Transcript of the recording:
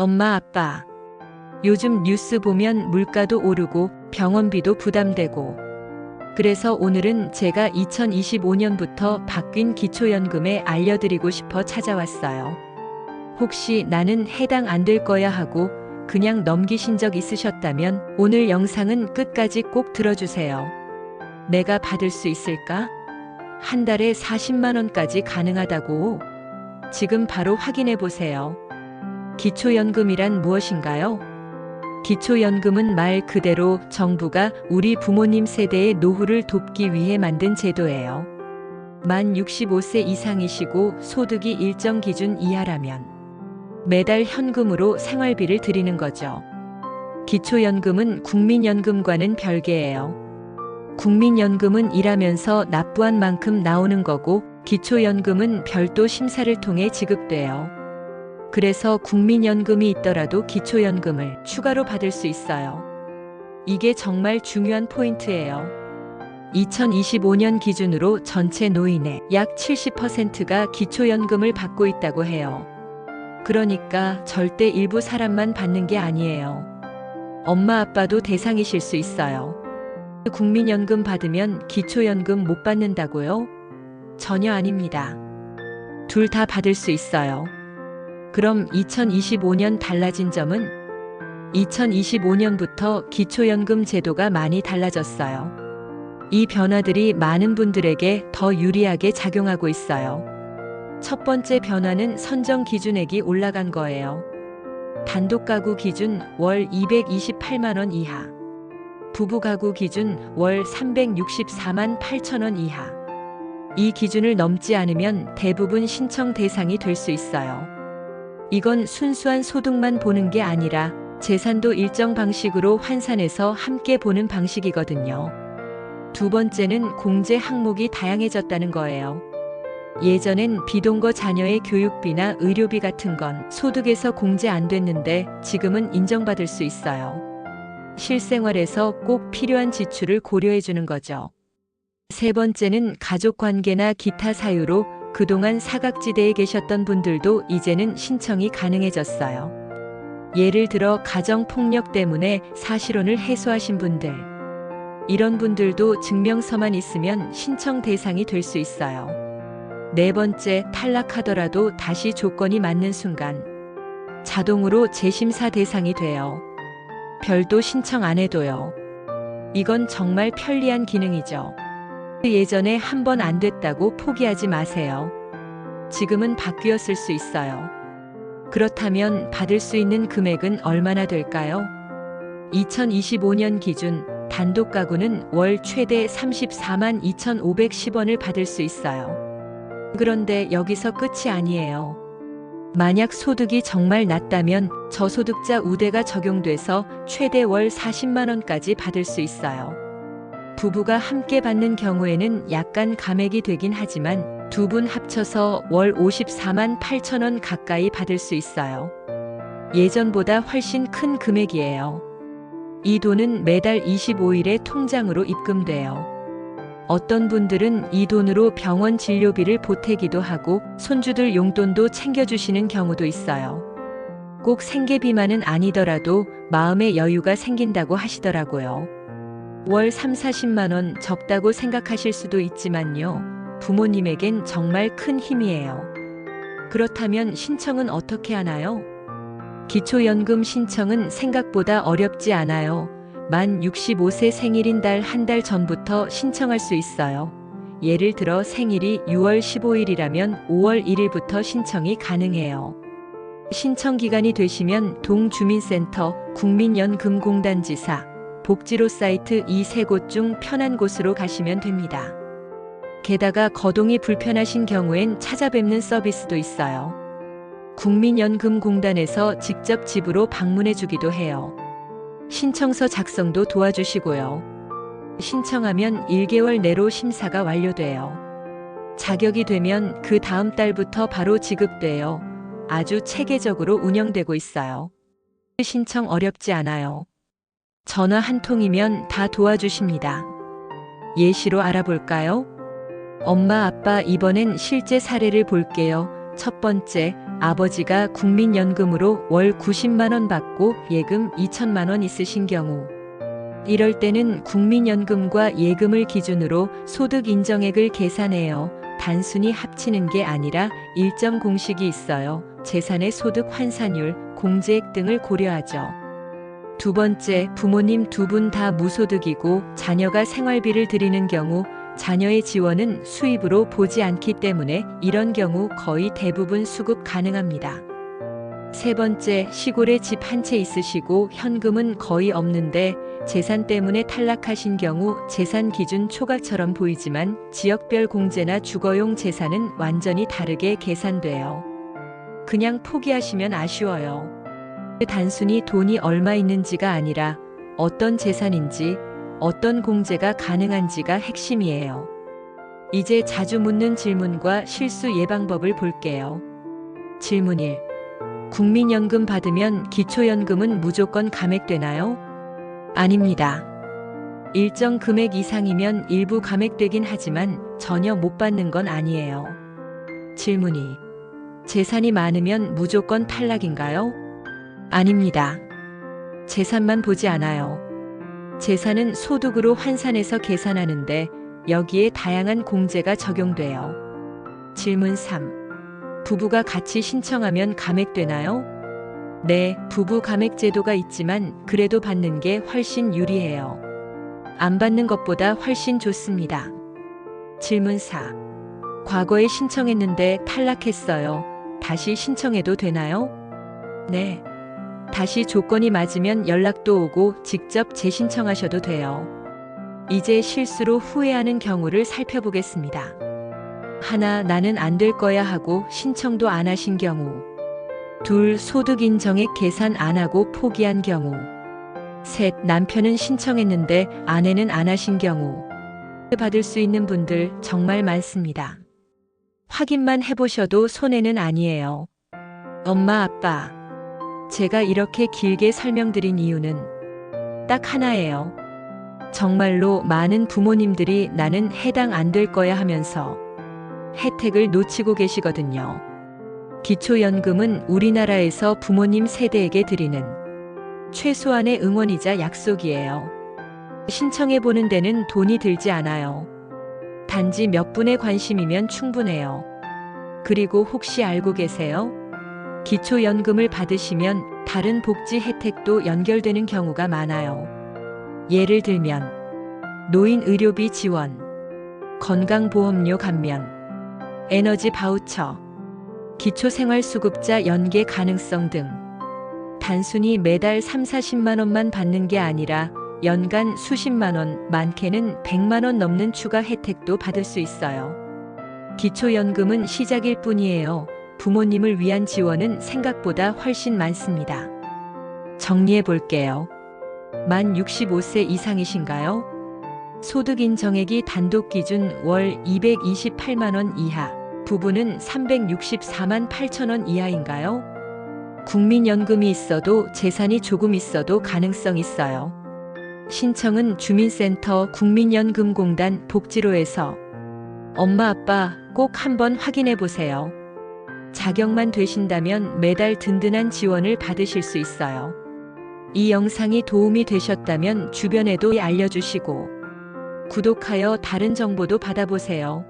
엄마, 아빠. 요즘 뉴스 보면 물가도 오르고 병원비도 부담되고. 그래서 오늘은 제가 2025년부터 바뀐 기초연금에 알려드리고 싶어 찾아왔어요. 혹시 나는 해당 안 될 거야 하고 그냥 넘기신 적 있으셨다면 오늘 영상은 끝까지 꼭 들어주세요. 내가 받을 수 있을까? 한 달에 40만 원까지 가능하다고? 지금 바로 확인해 보세요. 기초연금이란 무엇인가요? 기초연금은 말 그대로 정부가 우리 부모님 세대의 노후를 돕기 위해 만든 제도예요. 만 65세 이상이시고 소득이 일정 기준 이하라면 매달 현금으로 생활비를 드리는 거죠. 기초연금은 국민연금과는 별개예요. 국민연금은 일하면서 납부한 만큼 나오는 거고 기초연금은 별도 심사를 통해 지급돼요. 그래서 국민연금이 있더라도 기초연금을 추가로 받을 수 있어요. 이게 정말 중요한 포인트예요. 2025년 기준으로 전체 노인의 약 70%가 기초연금을 받고 있다고 해요. 그러니까 절대 일부 사람만 받는 게 아니에요. 엄마 아빠도 대상이실 수 있어요. 국민연금 받으면 기초연금 못 받는다고요? 전혀 아닙니다. 둘 다 받을 수 있어요. 그럼 2025년 달라진 점은? 2025년부터 기초연금 제도가 많이 달라졌어요. 이 변화들이 많은 분들에게 더 유리하게 작용하고 있어요. 첫 번째 변화는 선정 기준액이 올라간 거예요. 단독 가구 기준 월 228만 원 이하, 부부 가구 기준 월 364만 8천 원 이하. 이 기준을 넘지 않으면 대부분 신청 대상이 될 수 있어요. 이건 순수한 소득만 보는 게 아니라 재산도 일정 방식으로 환산해서 함께 보는 방식이거든요. 두 번째는 공제 항목이 다양해졌다는 거예요. 예전엔 비동거 자녀의 교육비나 의료비 같은 건 소득에서 공제 안 됐는데 지금은 인정받을 수 있어요. 실생활에서 꼭 필요한 지출을 고려해 주는 거죠. 세 번째는 가족 관계나 기타 사유로 그동안 사각지대에 계셨던 분들도 이제는 신청이 가능해졌어요. 예를 들어 가정폭력 때문에 사실혼을 해소하신 분들. 이런 분들도 증명서만 있으면 신청 대상이 될 수 있어요. 네 번째, 탈락하더라도 다시 조건이 맞는 순간 자동으로 재심사 대상이 돼요. 별도 신청 안 해도요. 이건 정말 편리한 기능이죠. 예전에 한 번 안 됐다고 포기하지 마세요. 지금은 바뀌었을 수 있어요. 그렇다면 받을 수 있는 금액은 얼마나 될까요? 2025년 기준 단독 가구는 월 최대 34만 2,510원을 받을 수 있어요. 그런데 여기서 끝이 아니에요. 만약 소득이 정말 낮다면 저소득자 우대가 적용돼서 최대 월 40만 원까지 받을 수 있어요. 부부가 함께 받는 경우에는 약간 감액이 되긴 하지만 두 분 합쳐서 월 54만 8천 원 가까이 받을 수 있어요. 예전보다 훨씬 큰 금액이에요. 이 돈은 매달 25일에 통장으로 입금돼요. 어떤 분들은 이 돈으로 병원 진료비를 보태기도 하고 손주들 용돈도 챙겨주시는 경우도 있어요. 꼭 생계비만은 아니더라도 마음의 여유가 생긴다고 하시더라고요. 월 3, 40만 원 적다고 생각하실 수도 있지만요. 부모님에겐 정말 큰 힘이에요. 그렇다면 신청은 어떻게 하나요? 기초연금 신청은 생각보다 어렵지 않아요. 만 65세 생일인 달 한 달 전부터 신청할 수 있어요. 예를 들어 생일이 6월 15일이라면 5월 1일부터 신청이 가능해요. 신청 기간이 되시면 동주민센터, 국민연금공단지사, 복지로 사이트 이 세 곳 중 편한 곳으로 가시면 됩니다. 게다가 거동이 불편하신 경우엔 찾아뵙는 서비스도 있어요. 국민연금공단에서 직접 집으로 방문해 주기도 해요. 신청서 작성도 도와주시고요. 신청하면 1개월 내로 심사가 완료돼요. 자격이 되면 그 다음 달부터 바로 지급돼요. 아주 체계적으로 운영되고 있어요. 신청 어렵지 않아요. 전화 한 통이면 다 도와주십니다. 예시로 알아볼까요? 엄마, 아빠, 이번엔 실제 사례를 볼게요. 첫 번째, 아버지가 국민연금으로 월 90만 원 받고 예금 2천만 원 있으신 경우, 이럴 때는 국민연금과 예금을 기준으로 소득 인정액을 계산해요. 단순히 합치는 게 아니라 일정 공식이 있어요. 재산의 소득 환산율, 공제액 등을 고려하죠. 두 번째, 부모님 두 분 다 무소득이고 자녀가 생활비를 드리는 경우 자녀의 지원은 수입으로 보지 않기 때문에 이런 경우 거의 대부분 수급 가능합니다. 세 번째, 시골에 집 한 채 있으시고 현금은 거의 없는데 재산 때문에 탈락하신 경우 재산 기준 초과처럼 보이지만 지역별 공제나 주거용 재산은 완전히 다르게 계산돼요. 그냥 포기하시면 아쉬워요. 단순히 돈이 얼마 있는지가 아니라 어떤 재산인지, 어떤 공제가 가능한지가 핵심이에요. 이제 자주 묻는 질문과 실수 예방법을 볼게요. 질문 1. 국민연금 받으면 기초연금은 무조건 감액되나요? 아닙니다. 일정 금액 이상이면 일부 감액되긴 하지만 전혀 못 받는 건 아니에요. 질문 2. 재산이 많으면 무조건 탈락인가요? 아닙니다. 재산만 보지 않아요. 재산은 소득으로 환산해서 계산하는데 여기에 다양한 공제가 적용돼요. 질문 3. 부부가 같이 신청하면 감액되나요? 네, 부부 감액 제도가 있지만 그래도 받는 게 훨씬 유리해요. 안 받는 것보다 훨씬 좋습니다. 질문 4. 과거에 신청했는데 탈락했어요. 다시 신청해도 되나요? 네. 다시 조건이 맞으면 연락도 오고 직접 재신청하셔도 돼요. 이제 실수로 후회하는 경우를 살펴보겠습니다. 하나, 나는 안 될 거야 하고 신청도 안 하신 경우. 둘, 소득 인정액 계산 안 하고 포기한 경우. 셋, 남편은 신청했는데 아내는 안 하신 경우. 받을 수 있는 분들 정말 많습니다. 확인만 해보셔도 손해는 아니에요. 엄마, 아빠. 제가 이렇게 길게 설명드린 이유는 딱 하나예요. 정말로 많은 부모님들이 나는 해당 안 될 거야 하면서 혜택을 놓치고 계시거든요. 기초연금은 우리나라에서 부모님 세대에게 드리는 최소한의 응원이자 약속이에요. 신청해보는 데는 돈이 들지 않아요. 단지 몇 분의 관심이면 충분해요. 그리고 혹시 알고 계세요? 기초연금을 받으시면 다른 복지 혜택도 연결되는 경우가 많아요. 예를 들면 노인 의료비 지원, 건강보험료 감면, 에너지 바우처, 기초생활수급자 연계 가능성 등 단순히 매달 3, 40만 원만 받는 게 아니라 연간 수십만 원, 많게는 100만 원 넘는 추가 혜택도 받을 수 있어요. 기초연금은 시작일 뿐이에요. 부모님을 위한 지원은 생각보다 훨씬 많습니다. 정리해 볼게요. 만 65세 이상이신가요? 소득 인정액이 단독 기준 월 228만 원 이하, 부부는 364만 8천 원 이하인가요? 국민연금이 있어도 재산이 조금 있어도 가능성 있어요. 신청은 주민센터 국민연금공단 복지로에서 엄마 아빠 꼭 한번 확인해 보세요. 자격만 되신다면 매달 든든한 지원을 받으실 수 있어요. 이 영상이 도움이 되셨다면 주변에도 알려주시고 구독하여 다른 정보도 받아보세요.